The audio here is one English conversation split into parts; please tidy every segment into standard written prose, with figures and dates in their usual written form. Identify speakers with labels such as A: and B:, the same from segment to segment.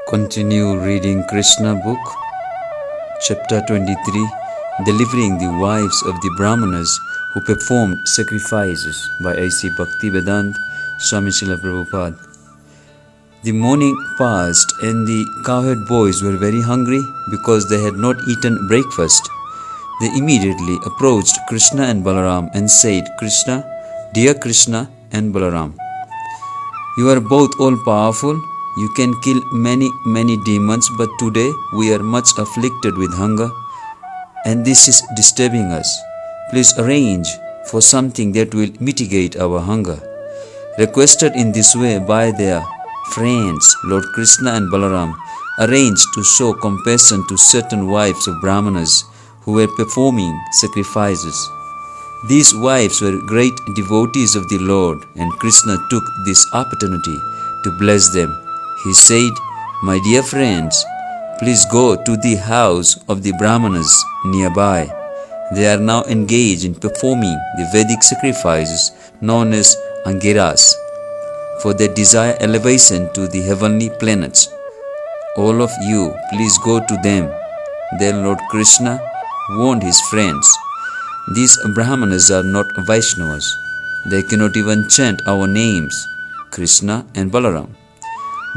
A: Continue reading Krsna book, chapter 23, delivering the wives of the Brāhmanas who performed sacrifices by A.C. Bhaktivedanta Swami Srila Prabhupada. The morning passed and the cowherd boys were very hungry because they had not eaten breakfast. They immediately approached Krsna and Balaram and said, "Krsna, dear Krsna and Balaram, you are both all-powerful. You can kill many demons, but today we are much afflicted with hunger, and this is disturbing us. Please arrange for something that will mitigate our hunger." Requested in this way by their friends, Lord Krsna and Balaram arranged to show compassion to certain wives of Brāhmanas who were performing sacrifices. These wives were great devotees of the Lord, and Krsna took this opportunity to bless them. He said, "My dear friends, please go to the house of the Brāhmanas nearby. They are now engaged in performing the Vedic sacrifices known as Angiras, for they desire elevation to the heavenly planets. All of you, please go to them." Then Lord Krsna warned his friends, "These Brāhmanas are not Vaishnavas. They cannot even chant our names, Krsna and Balaram.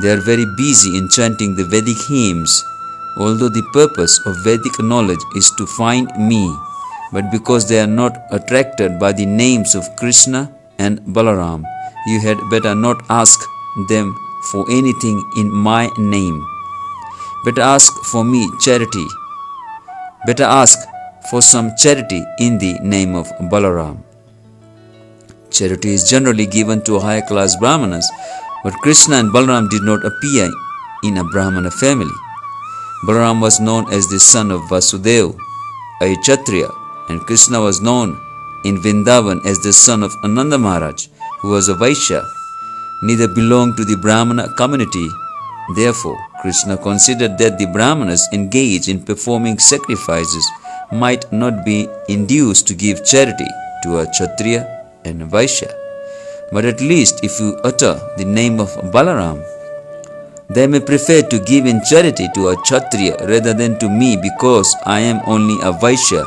A: They are very busy in chanting the Vedic hymns, although the purpose of Vedic knowledge is to find me. But because they are not attracted by the names of Krsna and Balaram, you had better not ask them for anything in my name. Better ask for me charity. Better ask for some charity in the name of Balaram." Charity is generally given to higher class Brāhmanas, but Krsna and Balaram did not appear in a Brahmana family. Balaram was known as the son of Vasudeva, a Kshatriya, and Krsna was known in Vrindavan as the son of Ananda Maharaj, who was a Vaishya. Neither belonged to the Brahmana community. Therefore, Krsna considered that the Brahmanas engaged in performing sacrifices might not be induced to give charity to a Kshatriya and a Vaishya. But at least if you utter the name of Balaram, they may prefer to give in charity to a Kshatriya rather than to me, because I am only a Vaishya.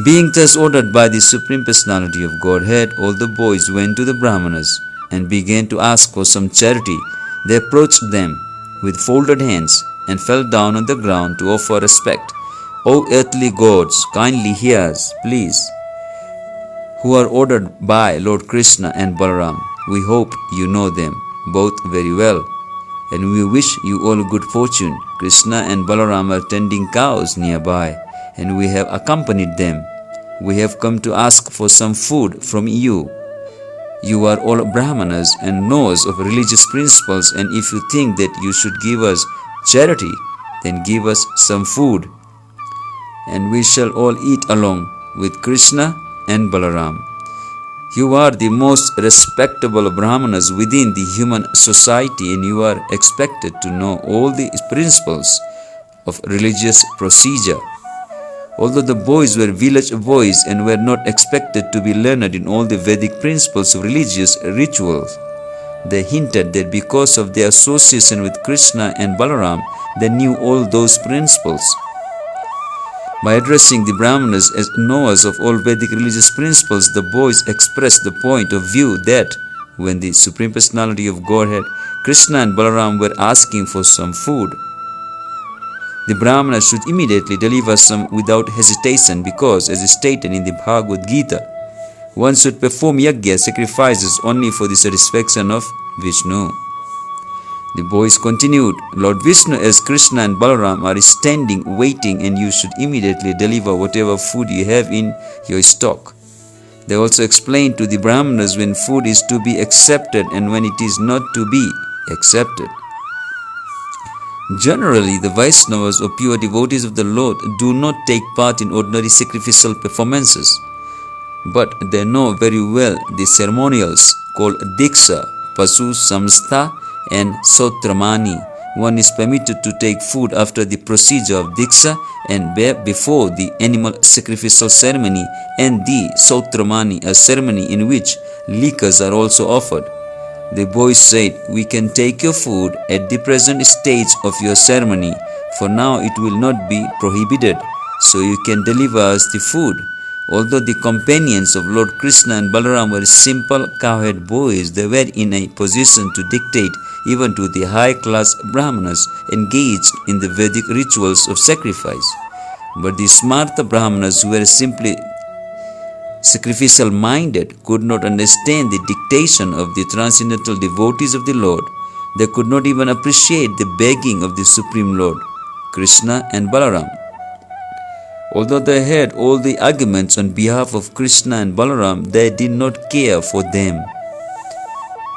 A: Being thus ordered by the Supreme Personality of Godhead, all the boys went to the Brahmanas and began to ask for some charity. They approached them with folded hands and fell down on the ground to offer respect. "O earthly gods, kindly hear us, please, who are ordered by Lord Krsna and Balaram. We hope you know them both very well, and we wish you all good fortune. Krsna and Balaram are tending cows nearby, and we have accompanied them. We have come to ask for some food from you. You are all Brahmanas and knowers of religious principles, and if you think that you should give us charity, then give us some food, and we shall all eat along with Krsna and Balaram. You are the most respectable Brahmanas within the human society, and you are expected to know all the principles of religious procedure." Although the boys were village boys and were not expected to be learned in all the Vedic principles of religious rituals, they hinted that because of their association with Krsna and Balaram, they knew all those principles. By addressing the Brahmanas as knowers of all Vedic religious principles, the boys expressed the point of view that when the Supreme Personality of Godhead, Krsna and Balaram, were asking for some food, the Brahmanas should immediately deliver some without hesitation, because, as is stated in the Bhagavad Gita, one should perform yajna sacrifices only for the satisfaction of Vishnu. The boys continued, "Lord Vishnu as Krsna and Balaram are standing waiting, and you should immediately deliver whatever food you have in your stock." They also explained to the Brahmanas when food is to be accepted and when it is not to be accepted. Generally, the Vaishnavas or pure devotees of the Lord do not take part in ordinary sacrificial performances, but they know very well the ceremonials called Diksha, Pasu Samstha, and Sautramani. One is permitted to take food after the procedure of Diksha and before the animal sacrificial ceremony, and the Sautramani, a ceremony in which liquors are also offered. The boys said, "We can take your food at the present stage of your ceremony, for now it will not be prohibited, so you can deliver us the food." Although the companions of Lord Krishna and Balaram were simple cowherd boys, they were in a position to dictate even to the high-class Brāhmaṇas engaged in the Vedic rituals of sacrifice. But the Smarta Brāhmaṇas, who were simply sacrificial-minded, could not understand the dictation of the transcendental devotees of the Lord. They could not even appreciate the begging of the Supreme Lord, Krishna and Balaram. Although they heard all the arguments on behalf of Krishna and Balaram, they did not care for them.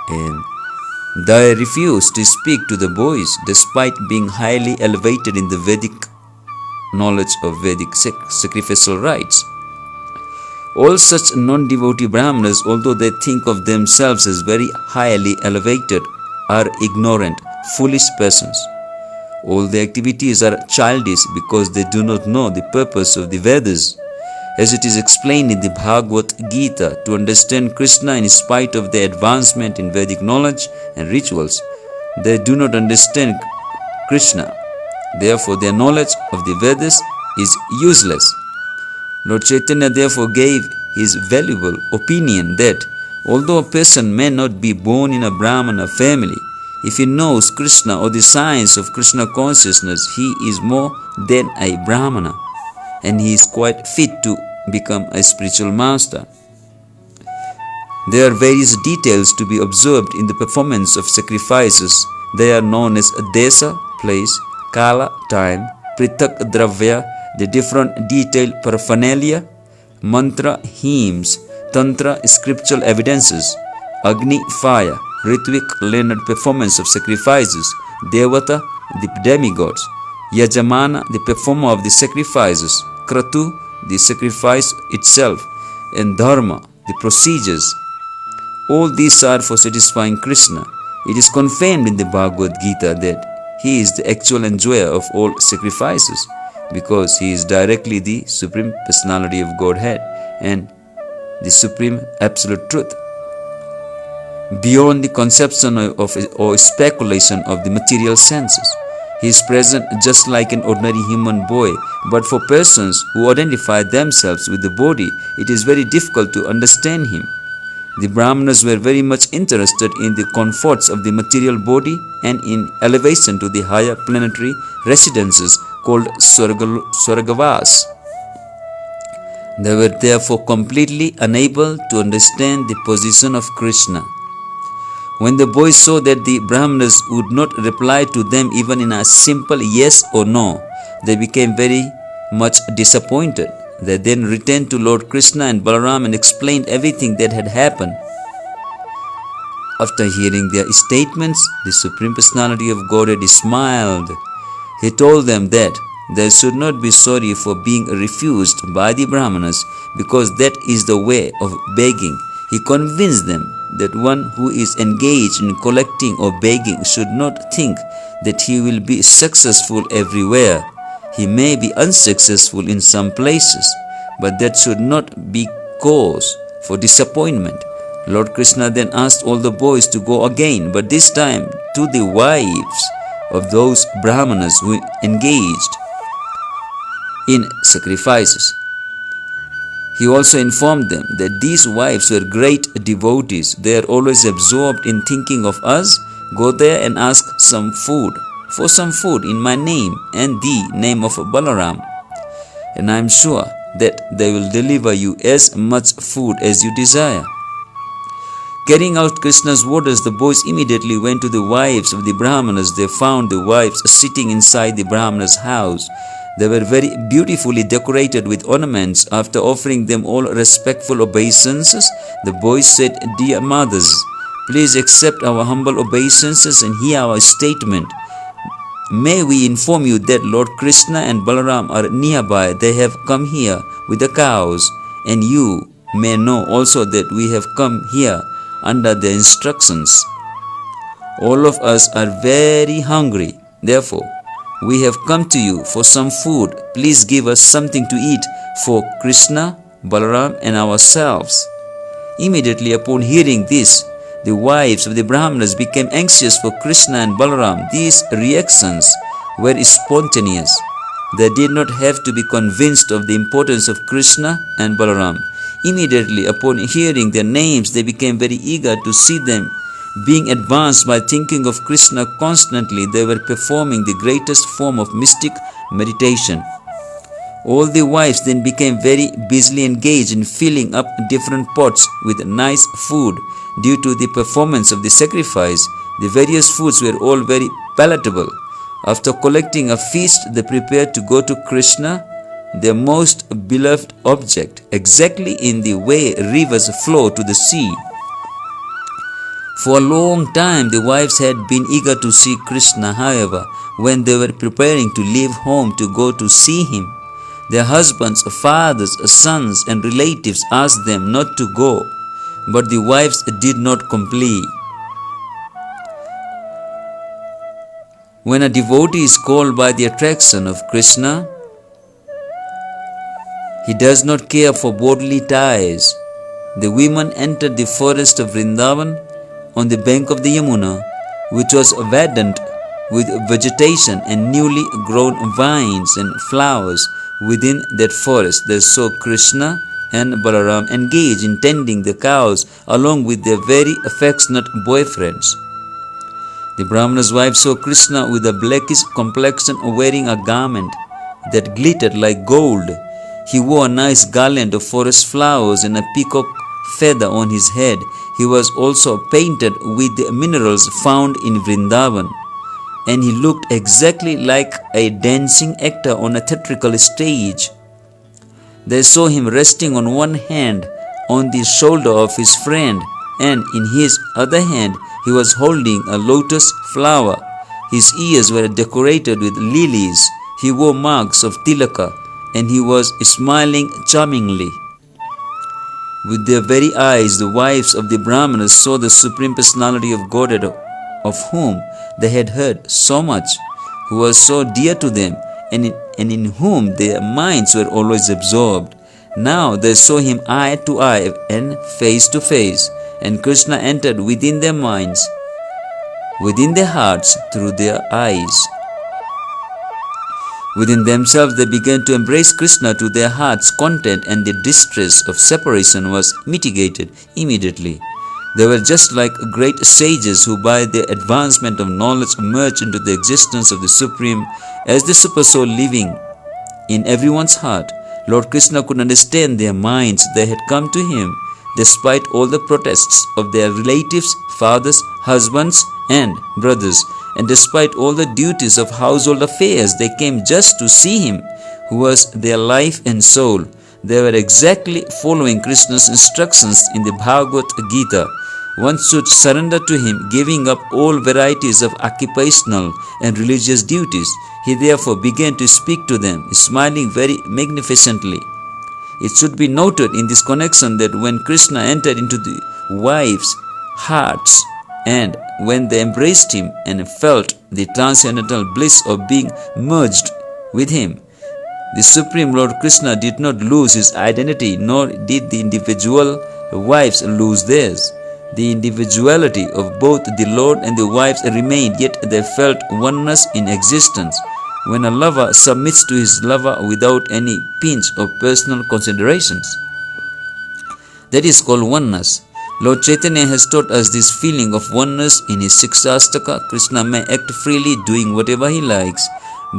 A: And they refused to speak to the boys despite being highly elevated in the Vedic knowledge of Vedic sacrificial rites. All such non-devotee Brāhmanas, although they think of themselves as very highly elevated, are ignorant, foolish persons. All their activities are childish because they do not know the purpose of the Vedas. As it is explained in the Bhagavad Gita, to understand Krishna in spite of their advancement in Vedic knowledge and rituals, they do not understand Krishna. Therefore, their knowledge of the Vedas is useless. Lord Chaitanya therefore gave his valuable opinion that although a person may not be born in a Brahmana family, if he knows Krishna or the science of Krishna consciousness, he is more than a Brahmana, and he is quite fit to become a spiritual master. There are various details to be observed in the performance of sacrifices. They are known as Desa, place, Kala, time, Pritak, Dravya, the different detailed paraphernalia, mantra, hymns, tantra, scriptural evidences, Agni, fire, Ritvik, learned performance of sacrifices, Devata, the demigods, Yajamana, the performer of the sacrifices, Kratu, the sacrifice itself, and Dharma, the procedures. All these are for satisfying Krishna. It is confirmed in the Bhagavad Gita that he is the actual enjoyer of all sacrifices, because he is directly the Supreme Personality of Godhead and the Supreme Absolute Truth. Beyond the conception of or speculation of the material senses, he is present just like an ordinary human boy. But for persons who identify themselves with the body, it is very difficult to understand him. The Brāhmanas were very much interested in the comforts of the material body and in elevation to the higher planetary residences called Swargavas. They were therefore completely unable to understand the position of Krishna. When the boys saw that the Brāhmanas would not reply to them even in a simple yes or no, they became very much disappointed. They then returned to Lord Krishna and Balaram and explained everything that had happened. After hearing their statements, the Supreme Personality of Godhead smiled. He told them that they should not be sorry for being refused by the Brāhmanas, because that is the way of begging. He convinced them that one who is engaged in collecting or begging should not think that he will be successful everywhere. He may be unsuccessful in some places, but that should not be cause for disappointment. Lord Krishna then asked all the boys to go again, but this time to the wives of those Brāhmanas who engaged in sacrifices. He also informed them that these wives were great devotees. They are always absorbed in thinking of us. Go there and ask for some food in my name and the name of Balaram, and I am sure that they will deliver you as much food as you desire. Carrying out Krishna's orders, the boys immediately went to the wives of the Brāhmanas. They found the wives sitting inside the Brāhmana's house. They were very beautifully decorated with ornaments. After offering them all respectful obeisances, the boys said, "Dear mothers, please accept our humble obeisances and hear our statement. May we inform you that Lord Krishna and Balaram are nearby. They have come here with the cows, and you may know also that we have come here under their instructions. All of us are very hungry. Therefore, we have come to you for some food. Please give us something to eat for Krishna, Balaram, and ourselves." Immediately upon hearing this, the wives of the Brāhmanas became anxious for Krishna and Balaram. These reactions were spontaneous. They did not have to be convinced of the importance of Krishna and Balaram. Immediately upon hearing their names, they became very eager to see them. Being advanced by thinking of Krishna constantly, they were performing the greatest form of mystic meditation. All the wives then became very busily engaged in filling up different pots with nice food. Due to the performance of the sacrifice, the various foods were all very palatable. After collecting a feast, they prepared to go to Krishna, their most beloved object, exactly in the way rivers flow to the sea. For a long time, the wives had been eager to see Krishna. However, when they were preparing to leave home to go to see him, their husbands, fathers, sons, and relatives asked them not to go, but the wives did not comply. When a devotee is called by the attraction of Krishna, he does not care for bodily ties. The women entered the forest of Vrindavan on the bank of the Yamuna, which was verdant with vegetation and newly grown vines and flowers. Within that forest, they saw Krishna and Balaram engaged in tending the cows along with their very affectionate boyfriends. The Brahmana's wife saw Krishna with a blackish complexion wearing a garment that glittered like gold. He wore a nice garland of forest flowers and a peacock feather on his head. He was also painted with the minerals found in Vrindavan, and he looked exactly like a dancing actor on a theatrical stage. They saw him resting on one hand on the shoulder of his friend, and in his other hand he was holding a lotus flower. His ears were decorated with lilies. He wore marks of tilaka, and he was smiling charmingly. With their very eyes, the wives of the Brahmanas saw the Supreme Personality of Godhead, of whom they had heard so much, who was so dear to them, and in whom their minds were always absorbed. Now they saw him eye to eye and face to face, and Krishna entered within their minds, within their hearts through their eyes. Within themselves they began to embrace Krishna to their heart's content, and the distress of separation was mitigated immediately. They were just like great sages who by their advancement of knowledge merged into the existence of the Supreme as the Super Soul living in everyone's heart. Lord Krishna could understand their minds. They had come to him despite all the protests of their relatives, fathers, husbands, and brothers. And despite all the duties of household affairs, they came just to see him, who was their life and soul. They were exactly following Krishna's instructions in the Bhagavad Gita. One should surrender to him, giving up all varieties of occupational and religious duties. He therefore began to speak to them, smiling very magnificently. It should be noted in this connection that when Krishna entered into the wives' hearts, and when they embraced him and felt the transcendental bliss of being merged with him, the Supreme Lord Krishna did not lose his identity, nor did the individual wives lose theirs. The individuality of both the Lord and the wives remained, yet they felt oneness in existence. When a lover submits to his lover without any pinch of personal considerations, that is called oneness. Lord Chaitanya has taught us this feeling of oneness in his Sikshastaka. Krishna may act freely, doing whatever he likes,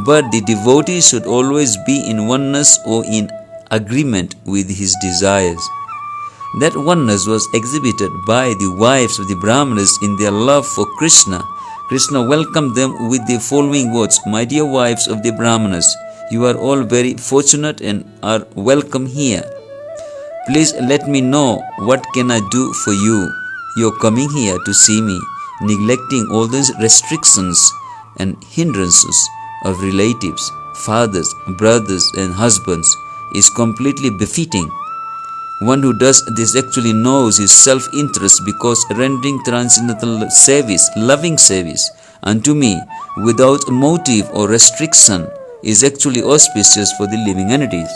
A: but the devotee should always be in oneness or in agreement with his desires. That oneness was exhibited by the wives of the Brahmanas in their love for Krishna. Krishna welcomed them with the following words: "My dear wives of the Brahmanas, you are all very fortunate and are welcome here. Please let me know what can I do for you. You are coming here to see me. Neglecting all these restrictions and hindrances of relatives, fathers, brothers and husbands is completely befitting. One who does this actually knows his self-interest, because rendering transcendental service, loving service unto me without motive or restriction is actually auspicious for the living entities."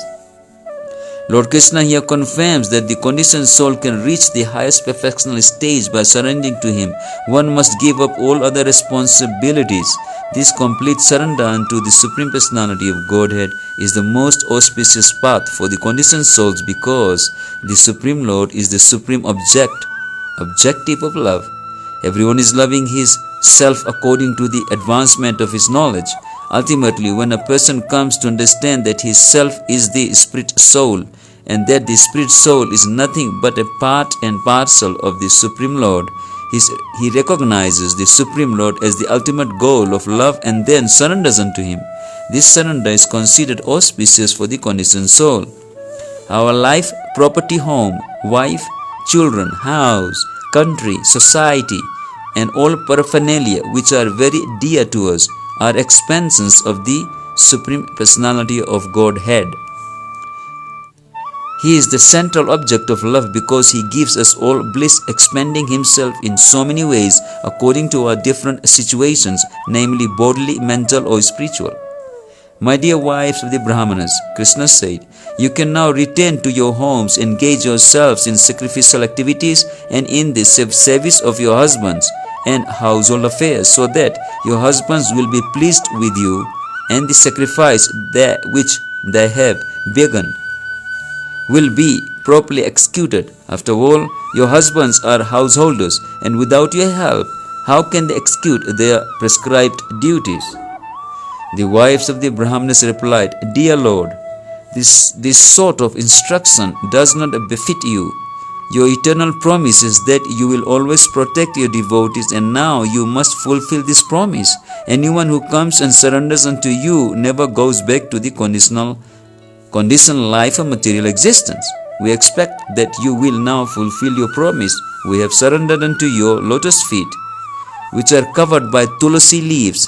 A: Lord Krishna here confirms that the conditioned soul can reach the highest perfectional stage by surrendering to him. One must give up all other responsibilities. This complete surrender unto the Supreme Personality of Godhead is the most auspicious path for the conditioned souls, because the Supreme Lord is the supreme objective of love. Everyone is loving his self according to the advancement of his knowledge. Ultimately, when a person comes to understand that his self is the spirit soul, and that the spirit soul is nothing but a part and parcel of the Supreme Lord, he recognizes the Supreme Lord as the ultimate goal of love and then surrenders unto him. This surrender is considered auspicious for the conditioned soul. Our life, property, home, wife, children, house, country, society, and all paraphernalia which are very dear to us are expansions of the Supreme Personality of Godhead. He is the central object of love because he gives us all bliss, expanding himself in so many ways according to our different situations, namely bodily, mental, or spiritual. My dear wives of the Brāhmaṇas, Krsna said, you can now return to your homes, engage yourselves in sacrificial activities and in the service of your husbands and household affairs, so that your husbands will be pleased with you, and the sacrifice which they have begun will be properly executed. After all, your husbands are householders, and without your help, how can they execute their prescribed duties? The wives of the Brāhmaṇas replied, Dear Lord, this sort of instruction does not befit you. Your eternal promise is that you will always protect your devotees, and now you must fulfill this promise. Anyone who comes and surrenders unto you never goes back to the conditional life of material existence. We expect that you will now fulfill your promise. We have surrendered unto your lotus feet, which are covered by tulasi leaves.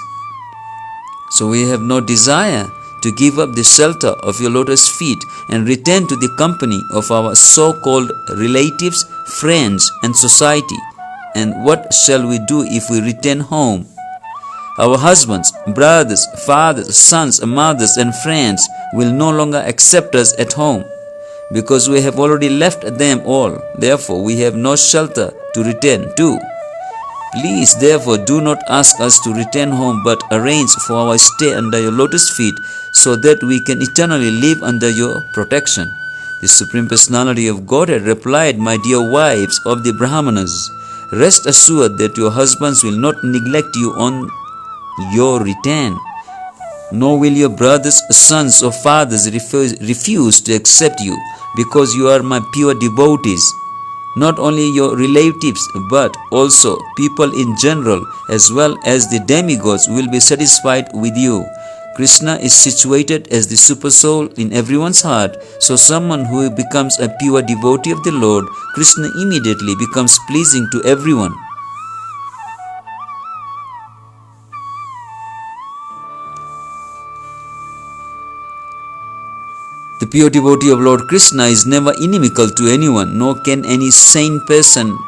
A: So we have no desire to give up the shelter of your lotus feet and return to the company of our so-called relatives, friends, and society. And what shall we do if we return home? Our husbands, brothers, fathers, sons, mothers, and friends will no longer accept us at home, because we have already left them all. Therefore, we have no shelter to return to. Please, therefore, do not ask us to return home, but arrange for our stay under your lotus feet, so that we can eternally live under your protection. The Supreme Personality of Godhead replied, My dear wives of the Brāhmaṇas, rest assured that your husbands will not neglect you on your return, nor will your brothers, sons, or fathers refuse to accept you, because you are my pure devotees. Not only your relatives, but also people in general, as well as the demigods, will be satisfied with you. Krishna is situated as the super soul in everyone's heart, so someone who becomes a pure devotee of the Lord, Krishna immediately becomes pleasing to everyone. The pure devotee of Lord Krishna is never inimical to anyone, nor can any sane person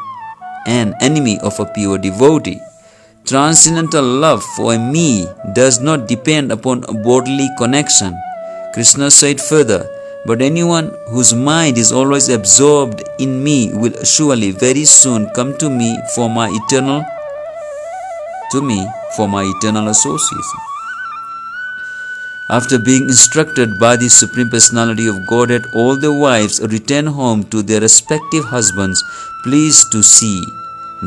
A: an enemy of a pure devotee. Transcendental love for me does not depend upon a bodily connection. Krishna said further, but anyone whose mind is always absorbed in me will surely very soon come to me for my eternal association. After being instructed by the Supreme Personality of Godhead, all the wives return home to their respective husbands, pleased to see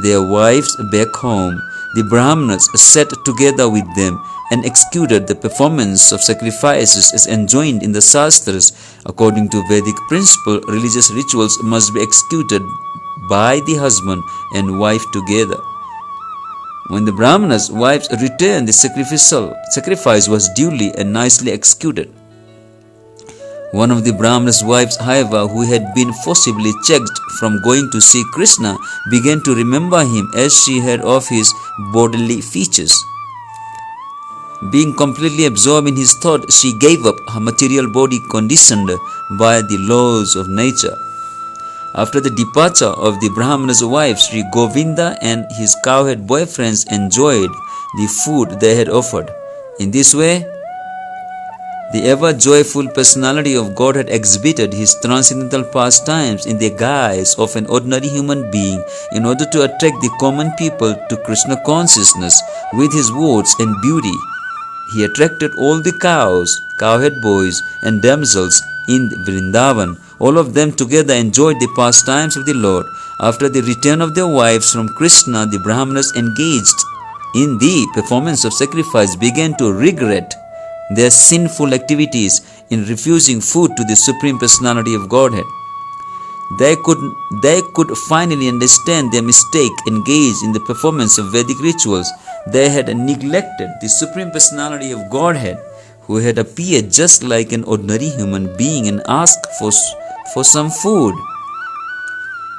A: their wives back home. The Brāhmanas sat together with them and executed the performance of sacrifices as enjoined in the Shastras. According to Vedic principle, religious rituals must be executed by the husband and wife together. When the Brāhmanas' wives returned, the sacrifice was duly and nicely executed. One of the Brāhmanas' wives, however, who had been forcibly checked from going to see Krishna, began to remember him as she had of his bodily features. Being completely absorbed in his thought, she gave up her material body conditioned by the laws of nature. After the departure of the Brāhmana's wife, Sri Govinda and his cowherd boyfriends enjoyed the food they had offered. In this way, The ever-joyful personality of God had exhibited his transcendental pastimes in the guise of an ordinary human being in order to attract the common people to Krishna consciousness with his words and beauty. He attracted all the cows, cowhead boys and damsels in Vrindavan. All of them together enjoyed the pastimes of the Lord. After the return of their wives from Krishna, the Brāhmanas engaged in the performance of sacrifice began to regret their sinful activities in refusing food to the Supreme Personality of Godhead. They could finally understand their mistake engaged in the performance of Vedic rituals. They had neglected the Supreme Personality of Godhead, who had appeared just like an ordinary human being, and asked for some food.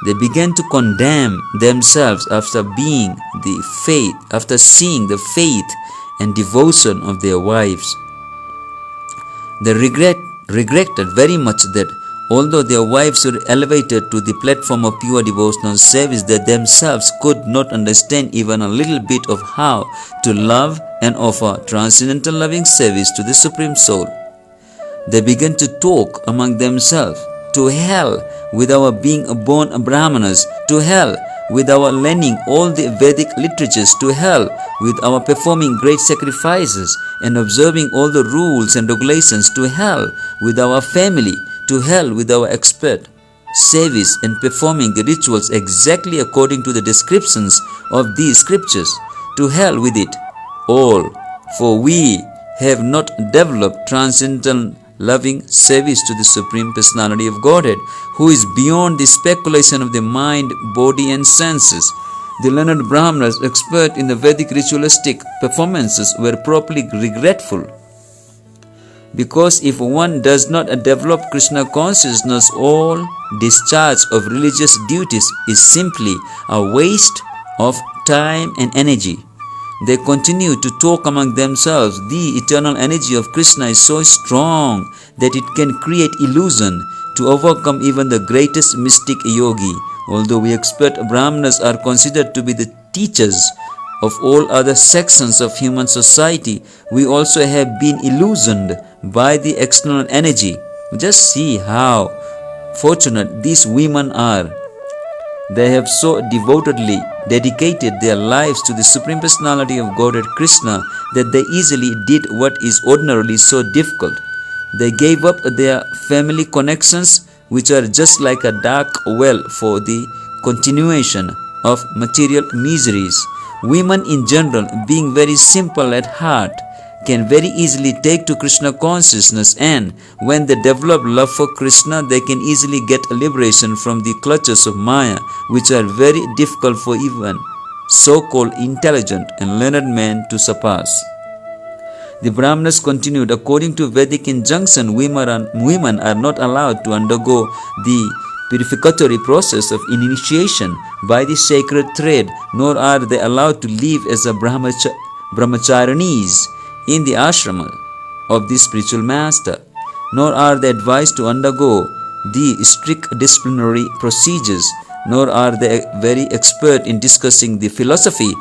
A: They began to condemn themselves after seeing the faith and devotion of their wives. They regretted very much that although their wives were elevated to the platform of pure devotional service, they themselves could not understand even a little bit of how to love and offer transcendental loving service to the Supreme Soul. They began to talk among themselves. To hell with our being born Brāhmanas, to hell with our learning all the Vedic literatures, to hell with our performing great sacrifices and observing all the rules and regulations, to hell with our family, to hell with our expert service and performing the rituals exactly according to the descriptions of these scriptures, to hell with it all, for we have not developed transcendental loving service to the Supreme Personality of Godhead, who is beyond the speculation of the mind, body and senses. The learned Brāhmanas, expert in the Vedic ritualistic performances, were properly regretful. Because if one does not develop Krishna consciousness, all discharge of religious duties is simply a waste of time and energy. They continue to talk among themselves. The eternal energy of Krishna is so strong that it can create illusion to overcome even the greatest mystic yogi. Although we expert Brāhmanas are considered to be the teachers of all other sections of human society, we also have been illusioned by the external energy. Just see how fortunate these women are. They have so devotedly dedicated their lives to the Supreme Personality of Godhead Krishna that they easily did what is ordinarily so difficult. They gave up their family connections, which are just like a dark well for the continuation of material miseries. Women in general, being very simple at heart, can very easily take to Krishna consciousness, and when they develop love for Krishna, they can easily get liberation from the clutches of Maya, which are very difficult for even so-called intelligent and learned men to surpass. The Brāhmanas continued, according to Vedic injunction, women are not allowed to undergo the purificatory process of initiation by the sacred thread, nor are they allowed to live as a brahmacharinis in the ashrama of the spiritual master, nor are they advised to undergo the strict disciplinary procedures, nor are they very expert in discussing the philosophy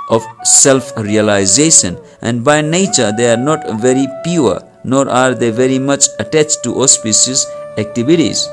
A: of self-realization, and by nature they are not very pure, nor are they very much attached to auspicious activities.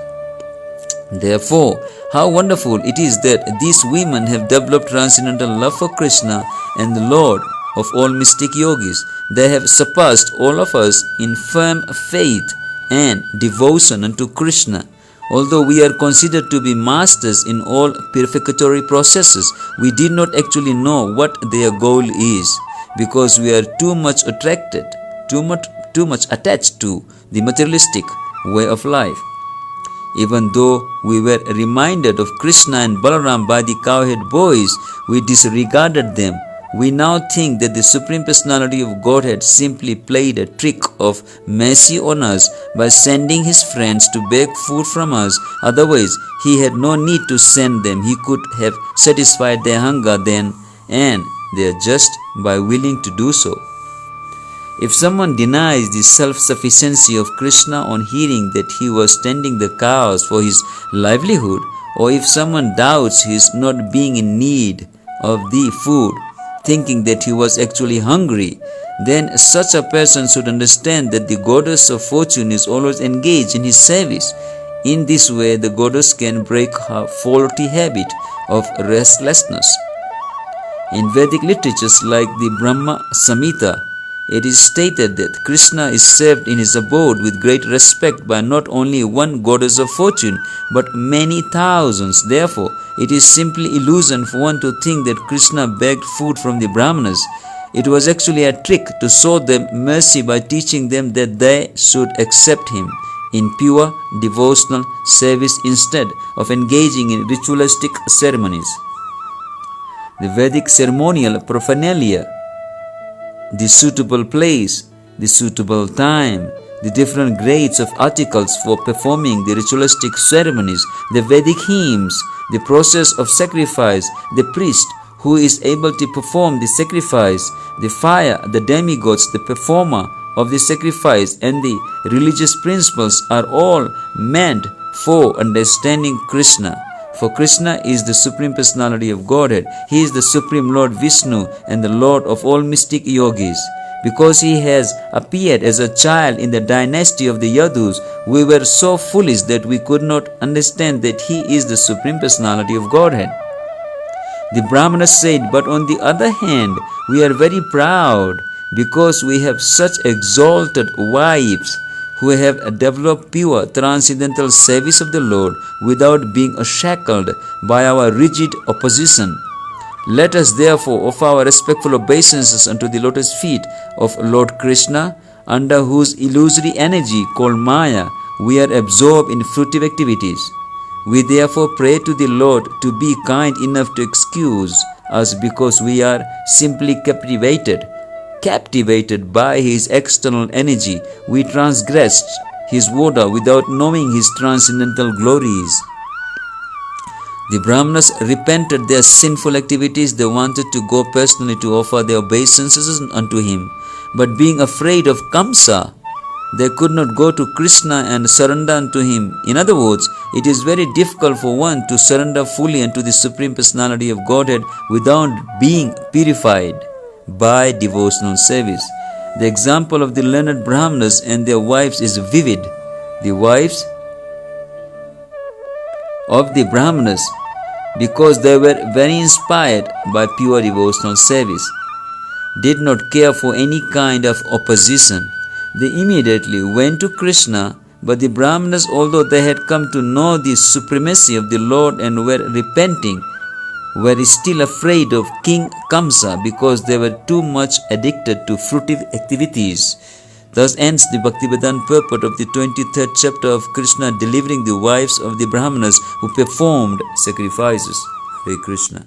A: Therefore, how wonderful it is that these women have developed transcendental love for Krishna and the Lord of all mystic yogis. They have surpassed all of us in firm faith and devotion unto Krishna. Although we are considered to be masters in all purificatory processes, we did not actually know what their goal is, because we are too much attached to the materialistic way of life. Even though we were reminded of Krishna and Balaram by the cowhead boys, we disregarded them. We now think that the Supreme Personality of Godhead simply played a trick of mercy on us by sending his friends to beg food from us. Otherwise, he had no need to send them. He could have satisfied their hunger then and there just by willing to do so. If someone denies the self-sufficiency of Krishna on hearing that he was tending the cows for his livelihood, or if someone doubts his not being in need of the food, thinking that he was actually hungry, then such a person should understand that the goddess of fortune is always engaged in his service. In this way, the goddess can break her faulty habit of restlessness. In Vedic literatures like the Brahma Samhita, it is stated that Krishna is served in his abode with great respect by not only one goddess of fortune, but many thousands. Therefore, it is simply illusion for one to think that Krishna begged food from the Brāhmaṇas. It was actually a trick to show them mercy by teaching them that they should accept him in pure devotional service instead of engaging in ritualistic ceremonies. The Vedic ceremonial paraphernalia, the suitable place, the suitable time, the different grades of articles for performing the ritualistic ceremonies, the Vedic hymns, the process of sacrifice, the priest who is able to perform the sacrifice, the fire, the demigods, the performer of the sacrifice, and the religious principles are all meant for understanding Krishna. For Krishna is the Supreme Personality of Godhead. He is the Supreme Lord Vishnu and the Lord of all mystic yogis. Because he has appeared as a child in the dynasty of the Yadus, we were so foolish that we could not understand that he is the Supreme Personality of Godhead. The Brāhmaṇas said, but on the other hand, we are very proud because we have such exalted wives who have developed pure transcendental service of the Lord without being shackled by our rigid opposition. Let us therefore offer our respectful obeisances unto the lotus feet of Lord Krishna, under whose illusory energy called Maya we are absorbed in fruitive activities. We therefore pray to the Lord to be kind enough to excuse us because we are simply captivated by his external energy. We transgressed his order without knowing his transcendental glories. The Brāhmanas repented their sinful activities. They wanted to go personally to offer their obeisances unto him. But being afraid of Kamsa, they could not go to Krishna and surrender unto him. In other words, it is very difficult for one to surrender fully unto the Supreme Personality of Godhead without being purified by devotional service. The example of the learned Brāhmanas and their wives is vivid. The wives of the Brāhmanas, because they were very inspired by pure devotional service, did not care for any kind of opposition. They immediately went to Krishna, but the Brāhmanas, although they had come to know the supremacy of the Lord and were repenting, were still afraid of King Kamsa because they were too much addicted to fruitive activities. Thus ends the Bhaktivedanta purport of the 23rd chapter of Krishna delivering the wives of the Brāhmanas who performed sacrifices. Hare Krishna.